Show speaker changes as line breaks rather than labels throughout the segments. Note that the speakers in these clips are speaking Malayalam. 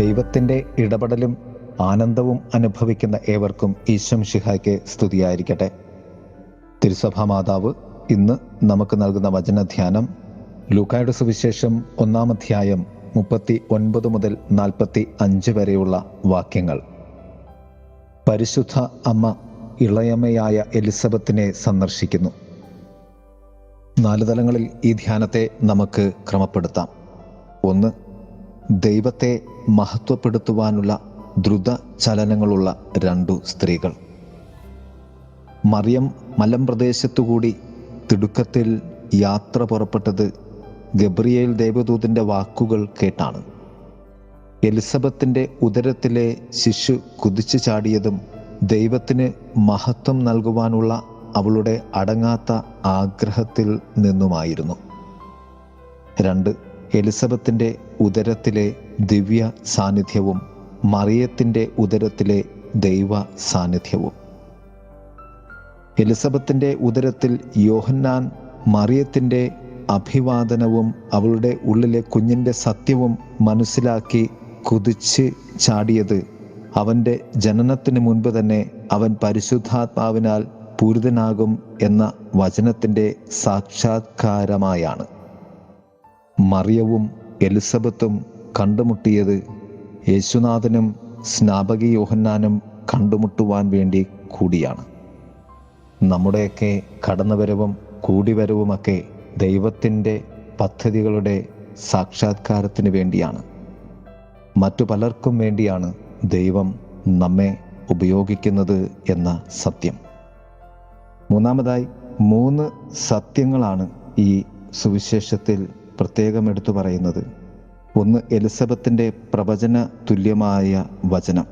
ദൈവത്തിൻ്റെ ഇടപെടലും ആനന്ദവും അനുഭവിക്കുന്ന ഏവർക്കും ഈശോ മിശിഹായ്ക്ക് സ്തുതിയായിരിക്കട്ടെ. തിരുസഭാ മാതാവ് ഇന്ന് നമുക്ക് നൽകുന്ന വചനധ്യാനം ലൂക്കായുടെ സുവിശേഷം 1-ാം അധ്യായം 39 മുതൽ 45 വരെയുള്ള വാക്യങ്ങൾ. പരിശുദ്ധ അമ്മ ഇളയമ്മയായ എലിസബത്തിനെ സന്ദർശിക്കുന്നു. 4 തലങ്ങളിൽ ഈ ധ്യാനത്തെ നമുക്ക് ക്രമപ്പെടുത്താം. 1. ദൈവത്തെ മഹത്വപ്പെടുത്തുവാനുള്ള ദ്രുത ചലനങ്ങളുള്ള 2 സ്ത്രീകൾ. മറിയം മലമ്പ്രദേശത്തുകൂടി തിടുക്കത്തിൽ യാത്ര പുറപ്പെട്ടത് ഗബ്രിയേൽ ദേവദൂതൻ്റെ വാക്കുകൾ കേട്ടാണ്. എലിസബത്തിൻ്റെ ഉദരത്തിലെ ശിശു കുതിച്ചു ചാടിയതും ദൈവത്തിന് മഹത്വം നൽകുവാനുള്ള അവളുടെ അടങ്ങാത്ത ആഗ്രഹത്തിൽ നിന്നുമായിരുന്നു. 2. എലിസബത്തിൻ്റെ ഉദരത്തിലെ ദിവ്യ സാന്നിധ്യവും മറിയത്തിൻ്റെ ഉദരത്തിലെ ദൈവ സാന്നിധ്യവും. എലിസബത്തിൻ്റെ ഉദരത്തിൽ യോഹന്നാൻ മറിയത്തിൻ്റെ അഭിവാദനവും അവളുടെ ഉള്ളിലെ കുഞ്ഞിൻ്റെ സത്യവും മനസ്സിലാക്കി കുതിച്ച് ചാടിയത് അവൻ്റെ ജനനത്തിന് മുൻപ് തന്നെ അവൻ പരിശുദ്ധാത്മാവിനാൽ പൂരിതനാകും എന്ന വചനത്തിൻ്റെ സാക്ഷാത്കാരമായാണ്. മറിയവും എലിസബത്തും കണ്ടുമുട്ടിയത് യേശുനാഥനും സ്നാപകി യോഹന്നാനും കണ്ടുമുട്ടുവാൻ വേണ്ടി കൂടിയാണ്. നമ്മുടെയൊക്കെ കടന്നുവരവും കൂടിവരവുമൊക്കെ ദൈവത്തിൻ്റെ പദ്ധതികളുടെ സാക്ഷാത്കാരത്തിന് വേണ്ടിയാണ്. മറ്റു പലർക്കും വേണ്ടിയാണ് ദൈവം നമ്മെ ഉപയോഗിക്കുന്നത് എന്ന സത്യം. 3. 3 സത്യങ്ങളാണ് ഈ സുവിശേഷത്തിൽ പ്രത്യേകം എടുത്തു പറയുന്നത്. 1. എലിസബത്തിൻ്റെ പ്രവചന തുല്യമായ വചനം.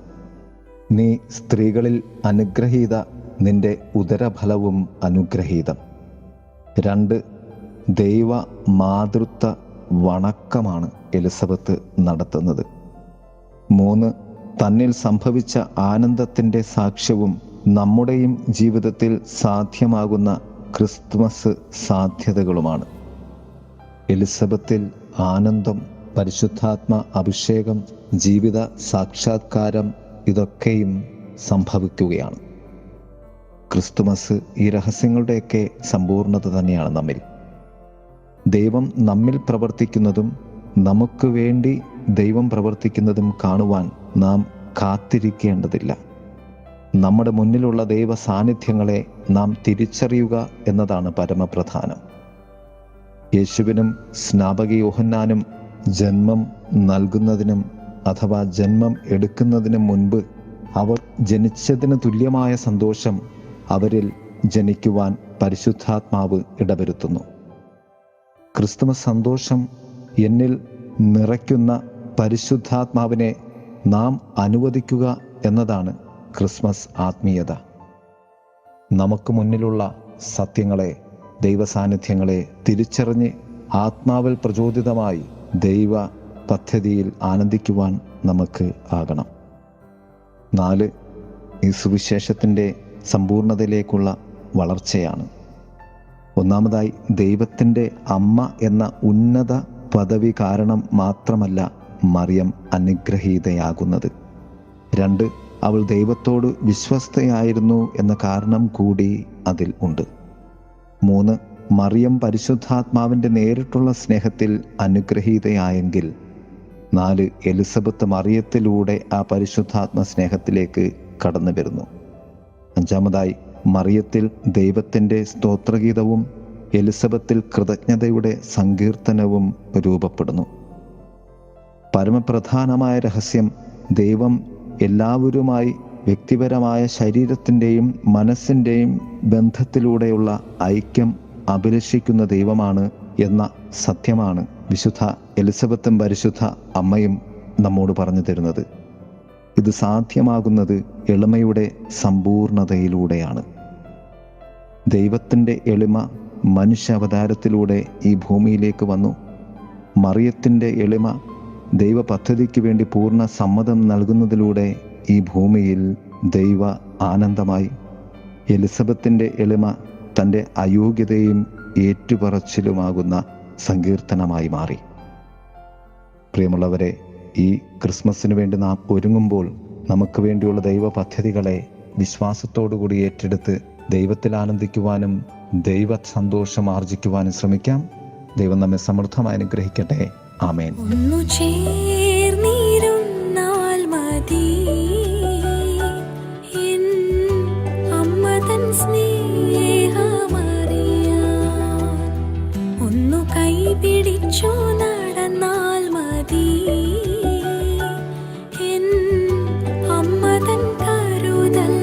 നീ സ്ത്രീകളിൽ അനുഗ്രഹീത, നിന്റെ ഉദരഫലവും അനുഗ്രഹീതം. 2. ദൈവ മാതൃത്വ വണക്കമാണ് എലിസബത്ത് നടത്തുന്നത്. 3. തന്നിൽ സംഭവിച്ച ആനന്ദത്തിൻ്റെ സാക്ഷ്യവും നമ്മുടെയും ജീവിതത്തിൽ സാധ്യമാകുന്ന ക്രിസ്തുമസ് സാധ്യതകളുമാണ്. എലിസബത്തിൽ ആനന്ദം, പരിശുദ്ധാത്മ അഭിഷേകം, ജീവിത സാക്ഷാത്കാരം ഇതൊക്കെയും സംഭവിക്കുകയാണ്. ക്രിസ്തുമസ് ഈ രഹസ്യങ്ങളുടെയൊക്കെ സമ്പൂർണത തന്നെയാണ് നമ്മിൽ. ദൈവം നമ്മിൽ പ്രവർത്തിക്കുന്നതും നമുക്ക് വേണ്ടി ദൈവം പ്രവർത്തിക്കുന്നതും കാണുവാൻ നാം കാത്തിരിക്കേണ്ടതില്ല. നമ്മുടെ മുന്നിലുള്ള ദൈവ സാന്നിധ്യങ്ങളെ നാം തിരിച്ചറിയുക എന്നതാണ് പരമപ്രധാനം. യേശുവിനും സ്നാപക യോഹന്നാനും ജന്മം നൽകുന്നതിനും അഥവാ ജന്മം എടുക്കുന്നതിനും മുൻപ് അവർ ജനിച്ചതിന് തുല്യമായ സന്തോഷം അവരിൽ ജനിക്കുവാൻ പരിശുദ്ധാത്മാവ് ഇടവരുത്തുന്നു. ക്രിസ്തുമസ് സന്തോഷം എന്നിൽ നിറയ്ക്കുന്ന പരിശുദ്ധാത്മാവിനെ നാം അനുവദിക്കുക എന്നതാണ് ക്രിസ്മസ് ആത്മീയത. നമുക്ക് മുന്നിലുള്ള സത്യങ്ങളെ, ദൈവസാന്നിധ്യങ്ങളെ തിരിച്ചറിഞ്ഞ് ആത്മാവിൽ പ്രചോദിതമായി ദൈവ പദ്ധതിയിൽ ആനന്ദിക്കുവാൻ നമുക്ക് ആകണം. 4. ഈ സുവിശേഷത്തിൻ്റെ സമ്പൂർണതയിലേക്കുള്ള വളർച്ചയാണ്. 1. ദൈവത്തിൻ്റെ അമ്മ എന്ന ഉന്നത പദവി കാരണം മാത്രമല്ല മറിയം അനുഗ്രഹീതയാകുന്നത്. 2. അവൾ ദൈവത്തോട് വിശ്വസ്തയായിരുന്നു എന്ന കാരണം കൂടി അതിൽ ഉണ്ട്. 3. മറിയം പരിശുദ്ധാത്മാവിൻ്റെ നേരിട്ടുള്ള സ്നേഹത്തിൽ അനുഗ്രഹീതയായെങ്കിൽ 4. എലിസബത്ത് മറിയത്തിലൂടെ ആ പരിശുദ്ധാത്മ സ്നേഹത്തിലേക്ക് കടന്നു വരുന്നു. 5. മറിയത്തിൽ ദൈവത്തിൻ്റെ സ്തോത്രഗീതവും എലിസബത്തിൽ കൃതജ്ഞതയുടെ സങ്കീർത്തനവും രൂപപ്പെടുന്നു. പരമപ്രധാനമായ രഹസ്യം ദൈവം എല്ലാവരുമായി വ്യക്തിപരമായ ശരീരത്തിൻ്റെയും മനസ്സിൻ്റെയും ബന്ധത്തിലൂടെയുള്ള ഐക്യം അഭിലഷിക്കുന്ന ദൈവമാണ് എന്ന സത്യമാണ് വിശുദ്ധ എലിസബത്തും പരിശുദ്ധ അമ്മയും നമ്മോട് പറഞ്ഞു തരുന്നത്. ഇത് സാധ്യമാകുന്നത് എളിമയുടെ സമ്പൂർണതയിലൂടെയാണ്. ദൈവത്തിൻ്റെ എളിമ മനുഷ്യാവതാരത്തിലൂടെ ഈ ഭൂമിയിലേക്ക് വന്നു. മറിയത്തിൻ്റെ എളിമ ദൈവ പദ്ധതിക്ക് വേണ്ടി പൂർണ്ണ സമ്മതം നൽകുന്നതിലൂടെ ഈ ഭൂമിയിൽ ദൈവ ആനന്ദമായി. എലിസബത്തിൻ്റെ എളിമ തൻ്റെ അയോഗ്യതയും ഏറ്റുപറച്ചിലുമാകുന്ന സങ്കീർത്തനമായി മാറി. പ്രിയമുള്ളവരെ, ഈ ക്രിസ്മസിന് വേണ്ടി നാം ഒരുങ്ങുമ്പോൾ നമുക്ക് വേണ്ടിയുള്ള ദൈവ പദ്ധതികളെ വിശ്വാസത്തോടുകൂടി ഏറ്റെടുത്ത് ദൈവത്തിൽ ആനന്ദിക്കുവാനും ദൈവ സന്തോഷം ആർജിക്കുവാനും ശ്രമിക്കാം. ദൈവം നമ്മെ സമൃദ്ധമായി അനുഗ്രഹിക്കട്ടെ. ആമേൻ.
പിടിച്ചോ നടന്നാൽ മതി, അമ്മതൻ കരുതൽ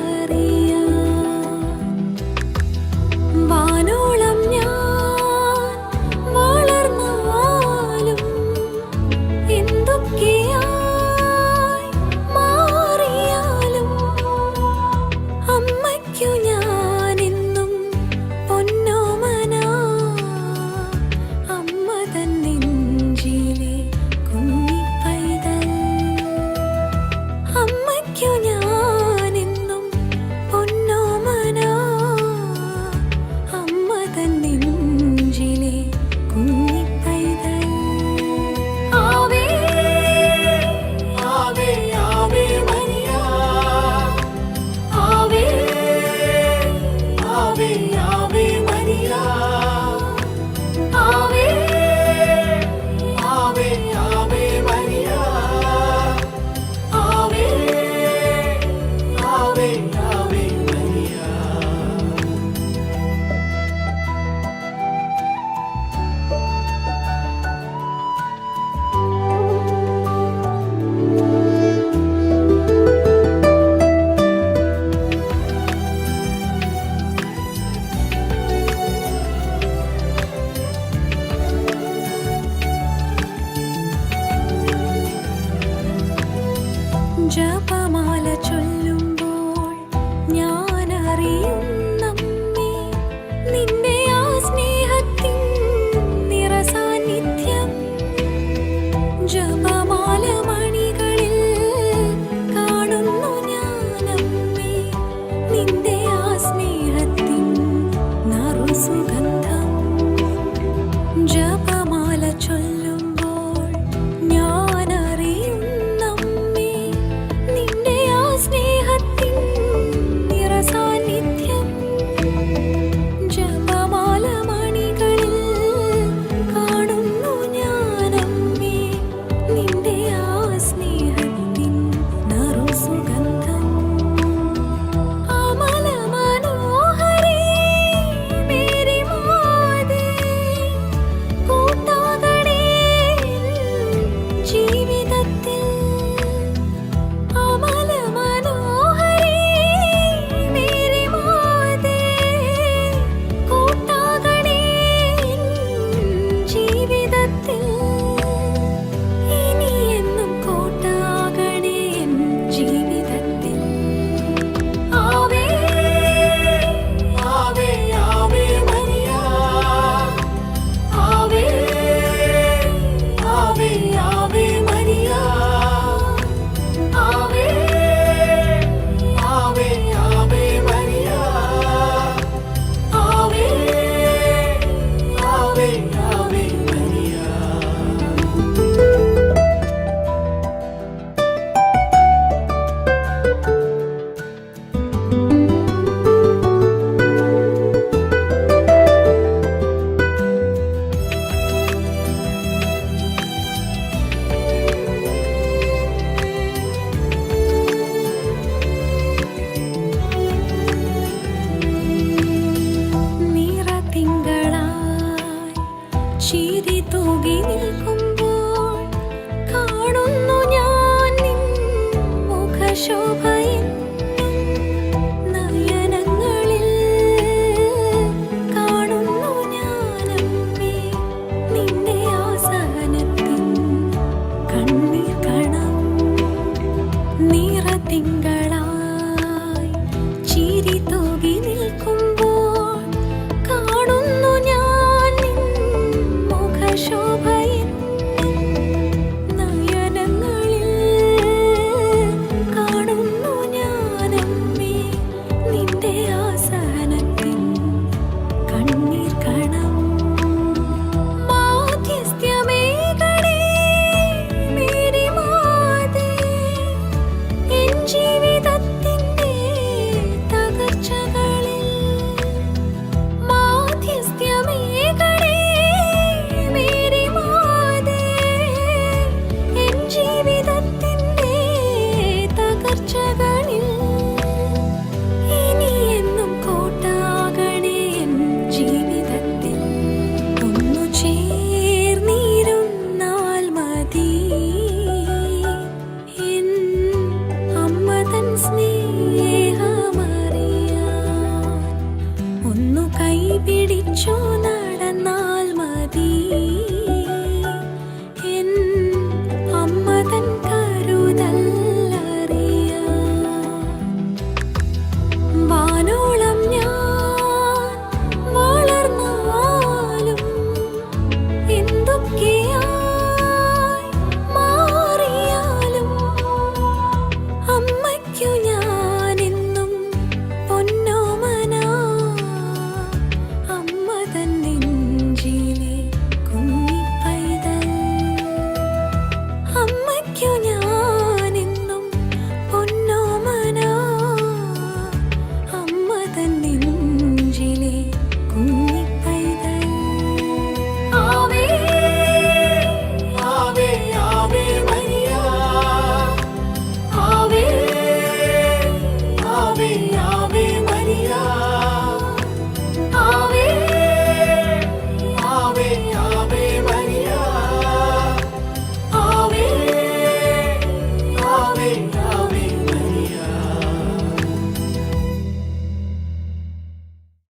അറിയാം. വാനോളം ഞാൻ വളർന്നാലും എന്തൊക്കെയായി മാറിയാലും അമ്മയ്ക്കു ഞാനെന്നും പൊന്നോമന. കൈപിടിച്ചു നടന്നാൽ മതി.